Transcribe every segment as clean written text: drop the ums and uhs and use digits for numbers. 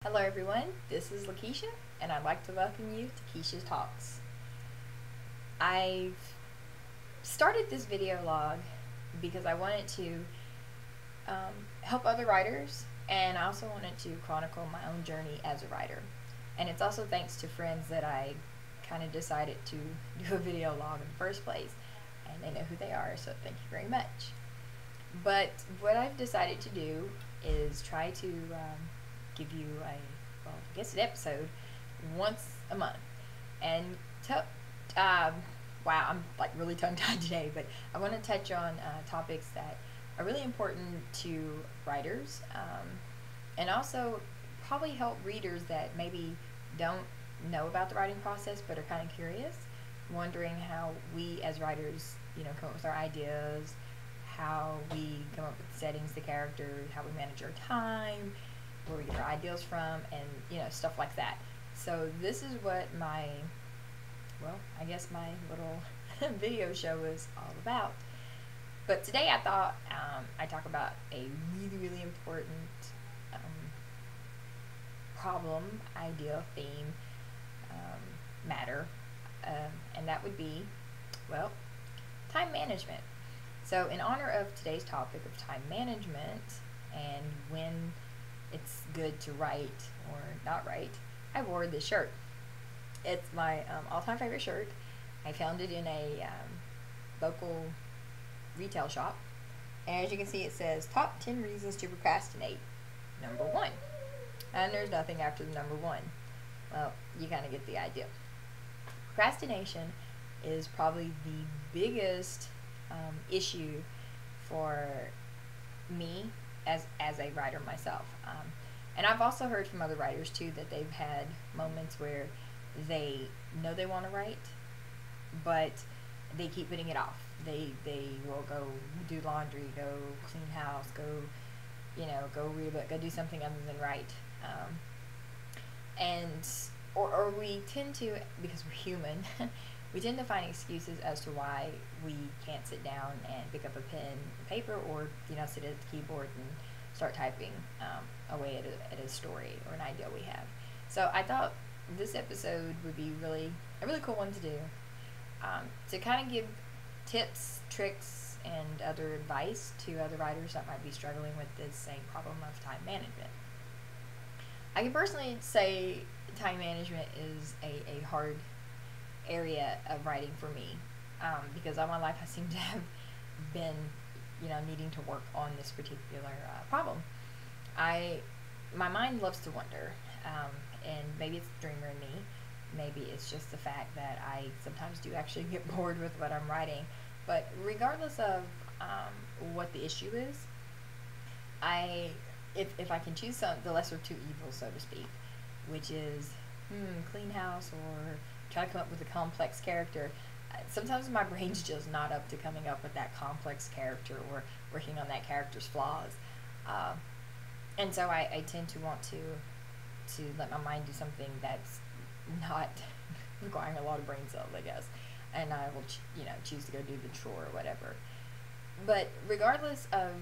Hello everyone, this is Lakisha, and I'd like to welcome you to Kisha's Talks. I've started this video log because I wanted to help other writers, and I also wanted to chronicle my own journey as a writer. And it's also thanks to friends that I kind of decided to do a video log in the first place, and they know who they are, so thank you very much. But what I've decided to do is try to give you an episode once a month. And wow, I'm like really tongue-tied today, but I want to touch on topics that are really important to writers, and also probably help readers that maybe don't know about the writing process but are kind of curious, wondering how we as writers, come up with our ideas, how we come up with the settings, the characters, how we manage our time, where we get our ideas from, and stuff like that. So this is what my little video show is all about. But today I thought I'd talk about a really important problem, idea, theme, matter, and that would be, time management. So in honor of today's topic of time management and when it's good to write or not write, I wore this shirt. It's my all-time favorite shirt. I found it in a local retail shop, and as you can see, it says top 10 reasons to procrastinate, number 1, and there's nothing after the number 1. Well, you kind of get the idea. Procrastination is probably the biggest issue for me as a writer myself, and I've also heard from other writers too that they've had moments where they know they want to write, but they keep putting it off. They will go do laundry, go clean house, go read a book, go do something other than write, or we tend to, because we're human, we tend to find excuses as to why we can't sit down and pick up a pen and paper, or sit at the keyboard and start typing away at a story or an idea we have. So I thought this episode would be a really cool one to do, to kind of give tips, tricks, and other advice to other writers that might be struggling with this same problem of time management. I can personally say time management is a hard area of writing for me, because all my life I seem to have been needing to work on this particular problem. My mind loves to wonder, and maybe it's the dreamer in me, maybe it's just the fact that I sometimes do actually get bored with what I'm writing. But regardless of what the issue is, if I can choose the lesser of two evils, so to speak, which is clean house or try to come up with a complex character, sometimes my brain's just not up to coming up with that complex character or working on that character's flaws, and so I tend to want to let my mind do something that's not requiring a lot of brain cells, I guess, and I will choose to go do the chore or whatever. But regardless of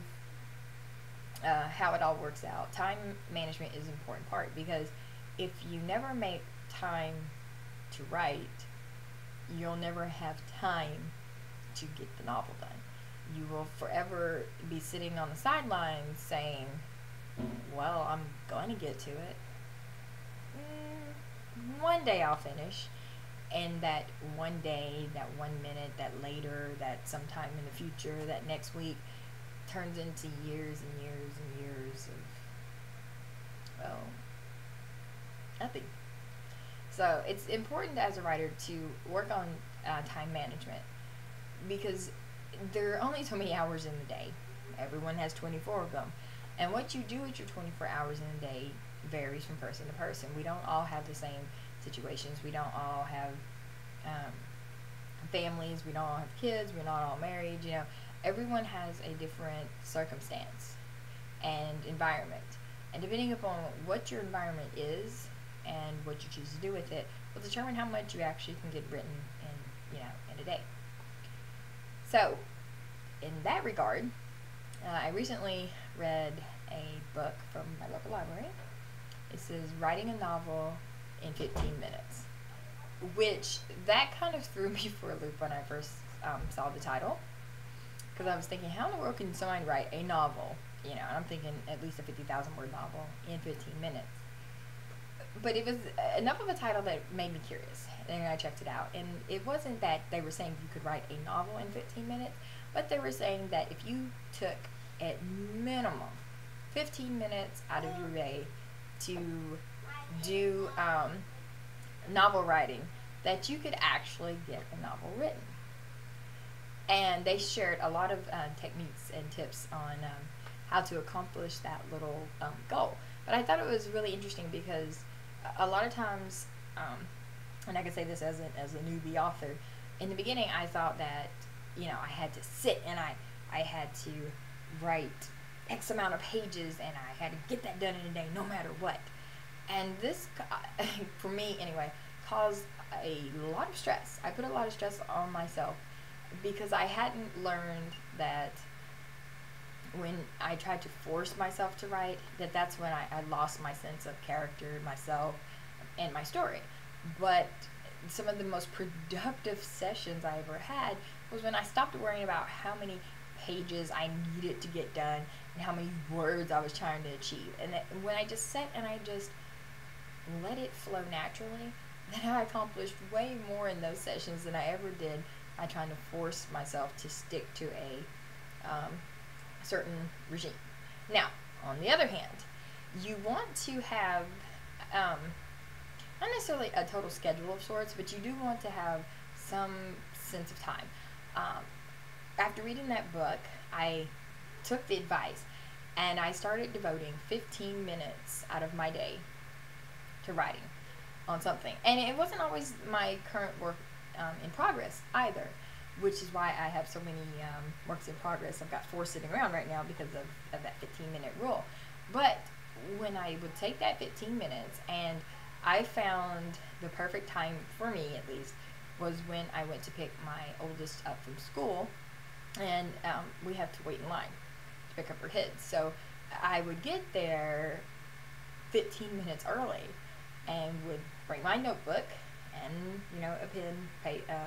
how it all works out, time management is an important part, because if you never make time to write, you'll never have time to get the novel done. You will forever be sitting on the sidelines saying, well, I'm going to get to it. One day I'll finish. And that one day, that 1 minute, that later, that sometime in the future, that next week turns into years and years and years of, nothing. So it's important as a writer to work on time management, because there are only so many hours in the day. Everyone has 24 of them. And what you do with your 24 hours in a day varies from person to person. We don't all have the same situations. We don't all have families. We don't all have kids. We're not all married. Everyone has a different circumstance and environment. And depending upon what your environment is and what you choose to do with it will determine how much you actually can get written in a day. So in that regard, I recently read a book from my local library It says writing a novel in 15 minutes, which that kind of threw me for a loop when I first saw the title, because I was thinking, how in the world can someone write a novel, and I'm thinking at least a 50,000 word novel in 15 minutes. But it was enough of a title that made me curious, and I checked it out. And it wasn't that they were saying you could write a novel in 15 minutes, but they were saying that if you took at minimum 15 minutes out of your day to do novel writing, that you could actually get a novel written. And they shared a lot of techniques and tips on how to accomplish that little goal. But I thought it was really interesting because a lot of times, and I can say this as a newbie author, in the beginning I thought that, I had to sit and I had to write X amount of pages and I had to get that done in a day no matter what. And this, for me anyway, caused a lot of stress. I put a lot of stress on myself because I hadn't learned that when I tried to force myself to write, that's when I lost my sense of character, myself, and my story. But some of the most productive sessions I ever had was when I stopped worrying about how many pages I needed to get done and how many words I was trying to achieve. And when I just sat and I just let it flow naturally, then I accomplished way more in those sessions than I ever did by trying to force myself to stick to a certain regime. Now, on the other hand, you want to have not necessarily a total schedule of sorts, but you do want to have some sense of time. After reading that book, I took the advice and I started devoting 15 minutes out of my day to writing on something. And it wasn't always my current work in progress either, which is why I have so many works in progress. I've got 4 sitting around right now because of that 15-minute rule. But when I would take that 15 minutes, and I found the perfect time for me, at least, was when I went to pick my oldest up from school, and we have to wait in line to pick up her kids. So I would get there 15 minutes early and would bring my notebook and, a pen,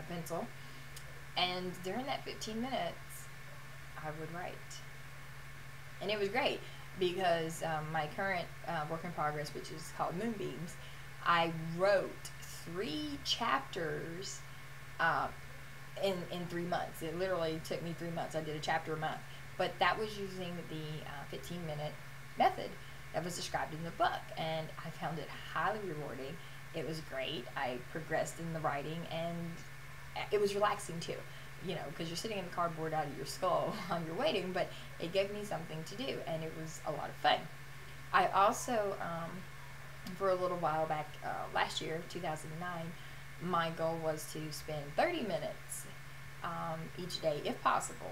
pencil. And during that 15 minutes, I would write. And it was great because my current work in progress, which is called Moonbeams, I wrote 3 chapters in 3 months. It literally took me 3 months. I did a chapter a month. But that was using the 15-minute method that was described in the book. And I found it highly rewarding. It was great. I progressed in the writing, and it was relaxing too, because you're sitting in the cardboard out of your skull while you're waiting, but it gave me something to do, and it was a lot of fun. I also, for a little while back, last year, 2009, my goal was to spend 30 minutes each day, if possible,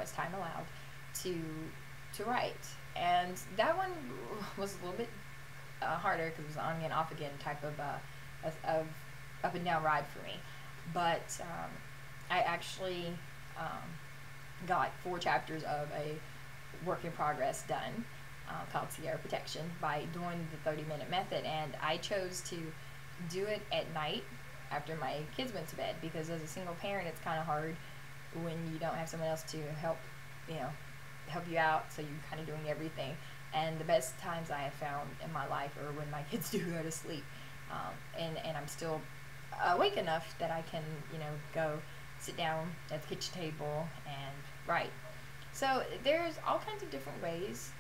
as time allowed, to write. And that one was a little bit harder because it was on again, off again type of up and down ride for me. But I actually got 4 chapters of a work in progress done called Sierra Protection by doing the 30-minute method. And I chose to do it at night after my kids went to bed, because as a single parent, it's kind of hard when you don't have someone else to help you out, so you're kind of doing everything. And the best times I have found in my life are when my kids do go to sleep, and I'm still awake enough that I can, go sit down at the kitchen table and write. So there's all kinds of different ways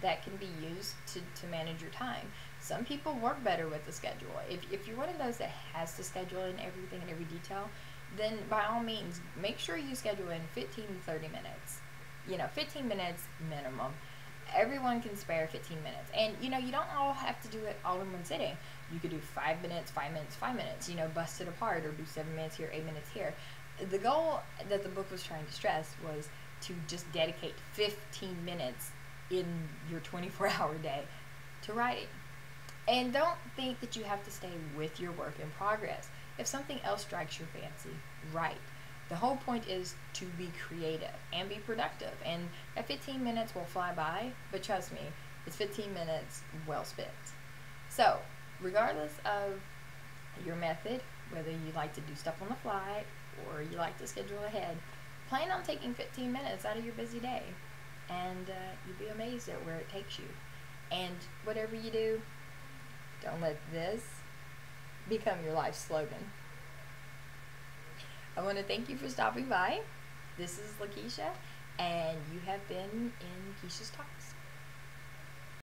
that can be used to manage your time. Some people work better with the schedule. If you're one of those that has to schedule in everything in every detail, then by all means, make sure you schedule in 15 to 30 minutes. 15 minutes minimum. Everyone can spare 15 minutes. And, you don't all have to do it all in one sitting. You could do 5 minutes, 5 minutes, 5 minutes, bust it apart, or do 7 minutes here, 8 minutes here. The goal that the book was trying to stress was to just dedicate 15 minutes in your 24-hour day to writing. And don't think that you have to stay with your work in progress. If something else strikes your fancy, write. The whole point is to be creative and be productive. And that 15 minutes will fly by, but trust me, It's 15 minutes well spent. So, regardless of your method, whether you like to do stuff on the fly or you like to schedule ahead, plan on taking 15 minutes out of your busy day, and you'll be amazed at where it takes you. And whatever you do, don't let this become your life slogan. I want to thank you for stopping by. This is Lakisha, and you have been in Kishaz Talks.